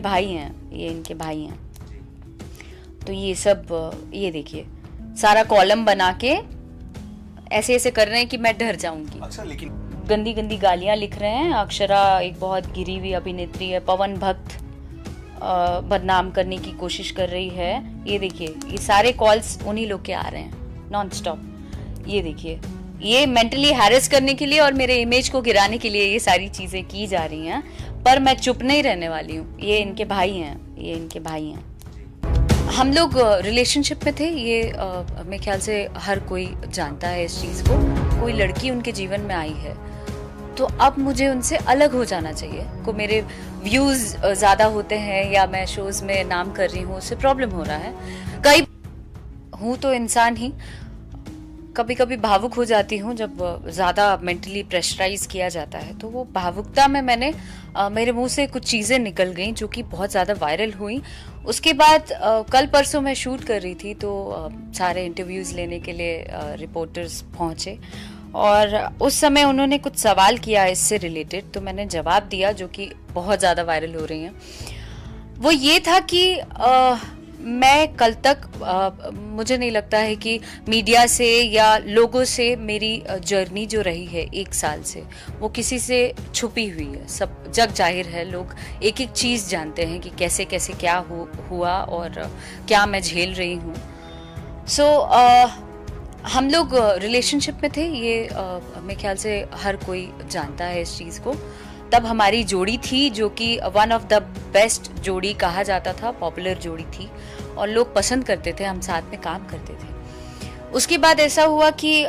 भाई हैं, ये इनके भाई हैं। तो ये सब, ये देखिए सारा कॉलम बना के ऐसे ऐसे कर रहे हैं कि मैं डर जाऊंगी। अच्छा, लेकिन गंदी गंदी गालियां लिख रहे हैं। अक्षरा एक बहुत गिरी हुई अभिनेत्री है, पवन भक्त बदनाम करने की कोशिश कर रही है। ये देखिए ये सारे कॉल्स उन्हीं लोग के आ रहे हैं नॉन स्टॉप। ये देखिए ये मेंटली हैरेस करने के लिए और मेरे इमेज को गिराने के लिए ये सारी चीजें की जा रही हैं, पर मैं चुप नहीं रहने वाली हूँ। ये इनके भाई हैं, ये इनके भाई हैं। हम लोग रिलेशनशिप में थे, ये मेरे ख्याल से हर कोई जानता है इस चीज़ को। कोई लड़की उनके जीवन में आई है तो अब मुझे उनसे अलग हो जाना चाहिए। को मेरे व्यूज़ ज़्यादा होते हैं या मैं शोज़ में नाम कर रही हूँ, उससे प्रॉब्लम हो रहा है। कई हूँ तो इंसान ही, कभी कभी भावुक हो जाती हूँ जब ज़्यादा मेंटली प्रेशराइज किया जाता है। तो वो भावुकता में मैंने मेरे मुंह से कुछ चीज़ें निकल गईं जो कि बहुत ज़्यादा वायरल हुई। उसके बाद कल परसों मैं शूट कर रही थी तो सारे इंटरव्यूज़ लेने के लिए रिपोर्टर्स पहुँचे और उस समय उन्होंने कुछ सवाल किया इससे रिलेटेड, तो मैंने जवाब दिया जो कि बहुत ज़्यादा वायरल हो रही हैं। वो ये था कि मैं कल तक मुझे नहीं लगता है कि मीडिया से या लोगों से मेरी जर्नी जो रही है 1 साल से वो किसी से छुपी हुई है। सब जग जाहिर है, लोग एक एक चीज़ जानते हैं कि कैसे कैसे क्या हुआ और क्या मैं झेल रही हूँ। हम लोग रिलेशनशिप में थे, ये मेरे ख्याल से हर कोई जानता है इस चीज़ को। तब हमारी जोड़ी थी जो कि वन ऑफ द बेस्ट जोड़ी कहा जाता था, पॉपुलर जोड़ी थी और लोग पसंद करते थे, हम साथ में काम करते थे। उसके बाद ऐसा हुआ कि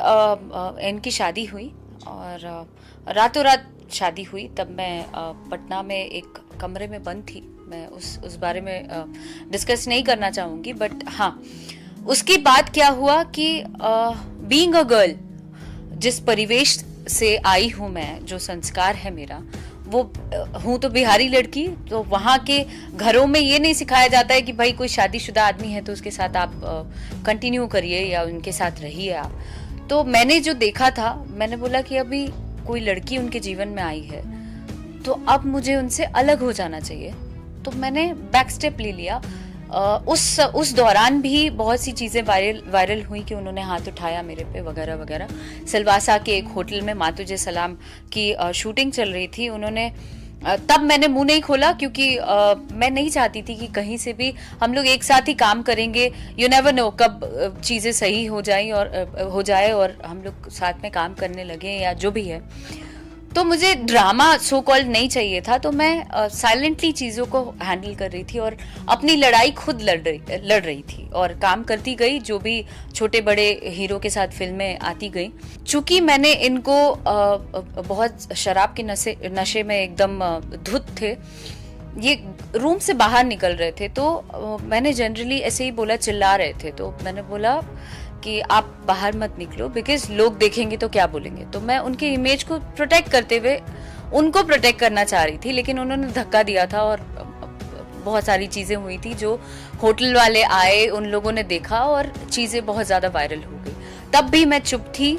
इनकी शादी हुई और रातों रात शादी हुई। तब मैं पटना में एक कमरे में बंद थी। मैं उस बारे में डिस्कस नहीं करना चाहूँगी, बट हाँ, उसके बाद क्या हुआ कि बीइंग अ गर्ल, जिस परिवेश से आई हूँ मैं, जो संस्कार है मेरा, वो हूँ तो बिहारी लड़की, तो वहाँ के घरों में ये नहीं सिखाया जाता है कि भाई कोई शादीशुदा आदमी है तो उसके साथ आप कंटिन्यू करिए या उनके साथ रहिए आप। तो मैंने जो देखा था, मैंने बोला कि अभी कोई लड़की उनके जीवन में आई है तो अब मुझे उनसे अलग हो जाना चाहिए। तो मैंने बैक स्टेप ले लिया। उस दौरान भी बहुत सी चीज़ें वायरल हुई कि उन्होंने हाथ उठाया मेरे पे वगैरह वगैरह। सिलवासा के एक होटल में माँ तुझे सलाम की शूटिंग चल रही थी। उन्होंने तब मैंने मुंह नहीं खोला क्योंकि मैं नहीं चाहती थी कि कहीं से भी हम लोग एक साथ ही काम करेंगे, यू नेवर नो कब चीज़ें सही हो जाए और हम लोग साथ में काम करने लगे या जो भी है। तो मुझे ड्रामा सो कॉल्ड नहीं चाहिए था, तो मैं साइलेंटली चीज़ों को हैंडल कर रही थी और अपनी लड़ाई खुद लड़ रही थी और काम करती गई। जो भी छोटे बड़े हीरो के साथ फिल्में आती गई, चूंकि मैंने इनको बहुत शराब के नशे में एकदम धुत थे, ये रूम से बाहर निकल रहे थे, तो मैंने जनरली ऐसे ही बोला, चिल्ला रहे थे तो मैंने बोला कि आप बाहर मत निकलो बिकॉज लोग देखेंगे तो क्या बोलेंगे। तो मैं उनके इमेज को प्रोटेक्ट करते हुए उनको प्रोटेक्ट करना चाह रही थी, लेकिन उन्होंने धक्का दिया था और बहुत सारी चीज़ें हुई थी जो होटल वाले आए, उन लोगों ने देखा और चीज़ें बहुत ज़्यादा वायरल हो गई। तब भी मैं चुप थी।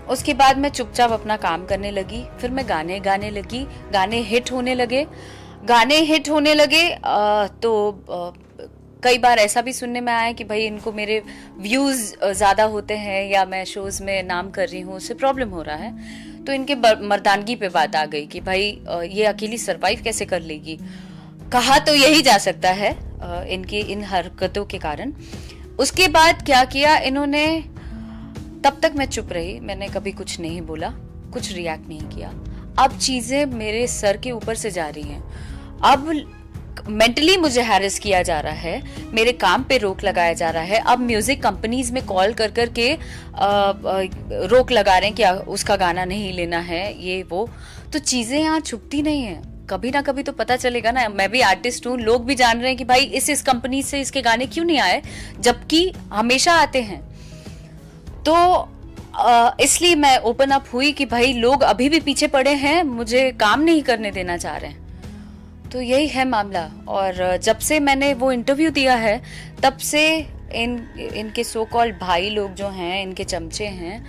उसके बाद मैं चुपचाप अपना काम करने लगी। फिर मैं गाने गाने लगी, गाने हिट होने लगे। तो कई बार ऐसा भी सुनने में आया कि भाई इनको मेरे व्यूज़ ज़्यादा होते हैं या मैं शोज़ में नाम कर रही हूँ, उससे प्रॉब्लम हो रहा है। तो इनके मर्दानगी पे बात आ गई कि भाई ये अकेली सरवाइव कैसे कर लेगी। कहा तो यही जा सकता है इनकी इन हरकतों के कारण। उसके बाद क्या किया इन्होंने, तब तक मैं चुप रही, मैंने कभी कुछ नहीं बोला, कुछ रिएक्ट नहीं किया। अब चीज़ें मेरे सर के ऊपर से जा रही हैं। अब मेंटली मुझे हैरेस किया जा रहा है, मेरे काम पे रोक लगाया जा रहा है। अब म्यूजिक कंपनीज में कॉल कर के रोक लगा रहे हैं कि उसका गाना नहीं लेना है, ये वो। तो चीजें यहाँ छुपती नहीं है, कभी ना कभी तो पता चलेगा ना। मैं भी आर्टिस्ट हूँ, लोग भी जान रहे हैं कि भाई इस कंपनी से इसके गाने क्यों नहीं आए, जबकि हमेशा आते हैं। तो इसलिए मैं ओपन अप हुई कि भाई लोग अभी भी पीछे पड़े हैं, मुझे काम नहीं करने देना चाह रहे हैं। तो यही है मामला। और जब से मैंने वो इंटरव्यू दिया है तब से इनके सो कॉल्ड भाई लोग जो हैं, इनके चमचे हैं,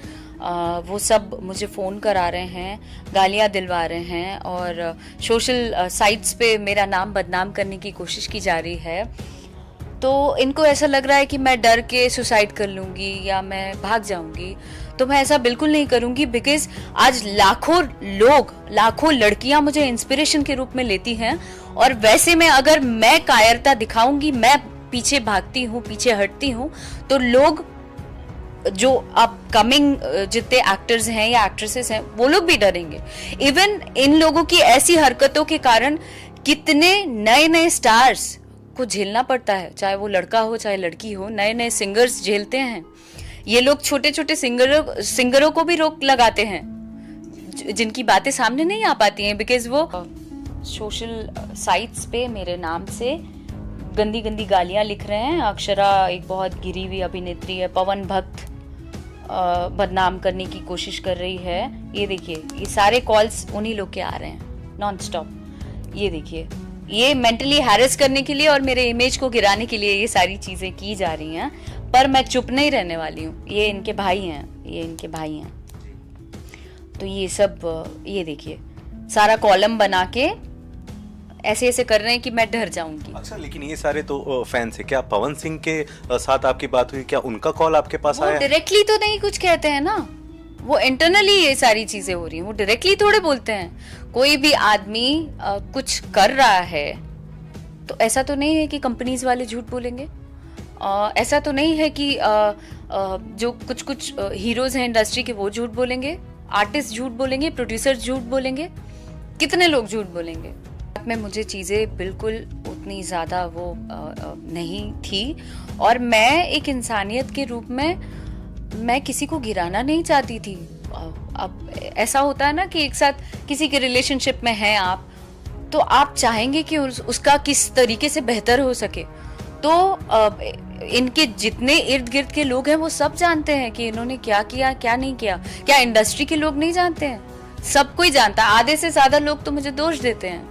वो सब मुझे फ़ोन करा रहे हैं, गालियाँ दिलवा रहे हैं और सोशल साइट्स पे मेरा नाम बदनाम करने की कोशिश की जा रही है। तो इनको ऐसा लग रहा है कि मैं डर के सुसाइड कर लूँगी या मैं भाग जाऊँगी, तो मैं ऐसा बिल्कुल नहीं करूँगी। बिकॉज आज लाखों लोग, लाखों लड़कियाँ मुझे इंस्पिरेशन के रूप में लेती हैं और वैसे में अगर मैं कायरता दिखाऊंगी, मैं पीछे भागती हूँ, पीछे हटती हूँ, तो लोग जो अपकमिंग जितने एक्टर्स हैं या एक्ट्रेसेस हैं वो लोग भी डरेंगे। इवन इन लोगों की ऐसी हरकतों के कारण कितने नए नए स्टार्स को झेलना पड़ता है, चाहे वो लड़का हो चाहे लड़की हो। नए नए सिंगर्स झेलते हैं ये लोग, छोटे छोटे सिंगरों को भी रोक लगाते हैं जिनकी बातें सामने नहीं आ पाती हैं, बिकॉज वो सोशल साइट्स पे मेरे नाम से गंदी गंदी गालियां लिख रहे हैं। अक्षरा एक बहुत गिरी हुई अभिनेत्री है, पवन भक्त बदनाम करने की कोशिश कर रही है। ये देखिए, ये सारे कॉल्स उन्हीं लोग के आ रहे हैं नॉन स्टॉप। ये देखिए, ये मेंटली हैरेस करने के लिए और मेरे इमेज को गिराने के लिए ये सारी चीजें की जा रही हैं, पर मैं चुप नहीं रहने वाली हूँ। ये इनके भाई हैं, ये इनके भाई हैं। तो ये सब, ये देखिए, सारा कॉलम बना के ऐसे ऐसे कर रहे हैं कि मैं डर जाऊंगी। अच्छा, लेकिन ये सारे तो फैंस है, क्या पवन सिंह के साथ आपकी बात हुई? क्या उनका कॉल आपके पास आया? डायरेक्टली तो नहीं कुछ कहते हैं ना, वो इंटरनली ये सारी चीजें हो रही हैं, वो डायरेक्टली थोड़े बोलते हैं। कोई भी आदमी कुछ कर रहा है तो ऐसा तो नहीं है कि कंपनीज वाले झूठ बोलेंगे। ऐसा तो नहीं है कि जो कुछ कुछ हीरोज हैं इंडस्ट्री के वो झूठ बोलेंगे, आर्टिस्ट झूठ बोलेंगे, प्रोड्यूसर झूठ बोलेंगे, कितने लोग झूठ बोलेंगे। में मुझे चीज़ें बिल्कुल उतनी ज़्यादा वो नहीं थी और मैं एक इंसानियत के रूप में मैं किसी को गिराना नहीं चाहती थी। अब ऐसा होता है ना कि एक साथ किसी के रिलेशनशिप में हैं आप, तो आप चाहेंगे कि उसका किस तरीके से बेहतर हो सके। तो इनके जितने इर्द गिर्द के लोग हैं वो सब जानते हैं कि इन्होंने क्या किया क्या नहीं किया। क्या इंडस्ट्री के लोग नहीं जानते हैं? सब कोई जानता है। आधे से ज्यादा लोग तो मुझे दोष देते हैं।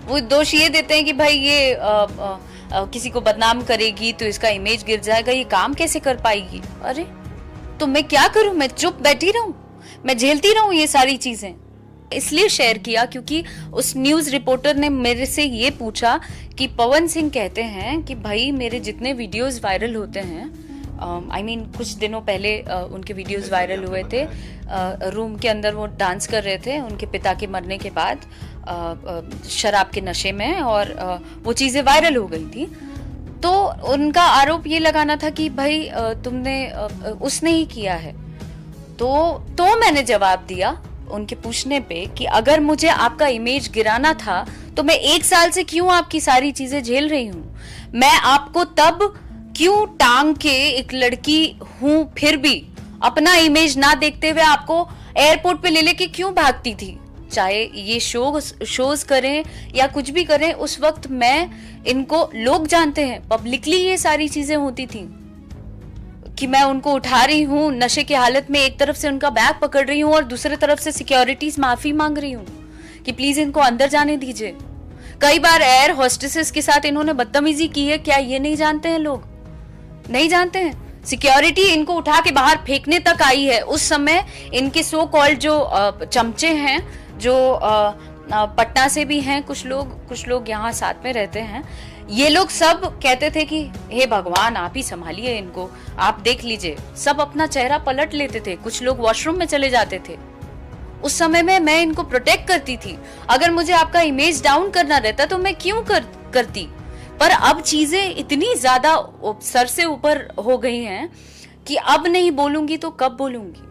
वो दोष ये देते हैं कि भाई ये किसी को बदनाम करेगी तो इसका इमेज गिर जाएगा, ये काम कैसे कर पाएगी। अरे तो मैं क्या करूं? मैं चुप बैठी रहूं? मैं झेलती रहूं ये सारी चीजें? इसलिए शेयर किया क्योंकि उस न्यूज रिपोर्टर ने मेरे से ये पूछा कि पवन सिंह कहते हैं कि भाई मेरे जितने वीडियोस वायरल होते हैं, I mean, कुछ दिनों पहले उनके वीडियोस वायरल हुए थे। रूम के अंदर वो डांस कर रहे थे उनके पिता के मरने के बाद शराब के नशे में, और वो चीज़ें वायरल हो गई थी। तो उनका आरोप ये लगाना था कि भाई तुमने उसने ही किया है। तो मैंने जवाब दिया उनके पूछने पे कि अगर मुझे आपका इमेज गिराना था तो मैं 1 साल से क्यों आपकी सारी चीजें झेल रही हूँ? मैं आपको तब क्यों टांग के, एक लड़की हूं फिर भी अपना इमेज ना देखते हुए आपको एयरपोर्ट पे ले लेके क्यों भागती थी? चाहे ये शोज करें या कुछ भी करें, उस वक्त मैं, इनको लोग जानते हैं, पब्लिकली ये सारी चीजें होती थी कि मैं उनको उठा रही हूँ नशे की हालत में, एक तरफ से उनका बैग पकड़ रही हूँ और दूसरी तरफ से सिक्योरिटीज माफी मांग रही हूँ कि प्लीज इनको अंदर जाने दीजिए। कई बार एयर होस्टेसेस के साथ इन्होंने बदतमीजी की है। क्या ये नहीं जानते हैं? लोग नहीं जानते हैं? सिक्योरिटी इनको उठा के बाहर फेंकने तक आई है। उस समय इनके सो कॉल्ड जो चमचे हैं, जो पटना से भी हैं कुछ लोग यहाँ साथ में रहते हैं, ये लोग सब कहते थे कि हे भगवान आप ही संभालिए इनको, आप देख लीजिए। सब अपना चेहरा पलट लेते थे, कुछ लोग वॉशरूम में चले जाते थे। उस समय में मैं इनको प्रोटेक्ट करती थी। अगर मुझे आपका इमेज डाउन करना रहता तो मैं क्यों करती? पर अब चीजें इतनी ज्यादा सर से ऊपर हो गई हैं कि अब नहीं बोलूंगी तो कब बोलूंगी।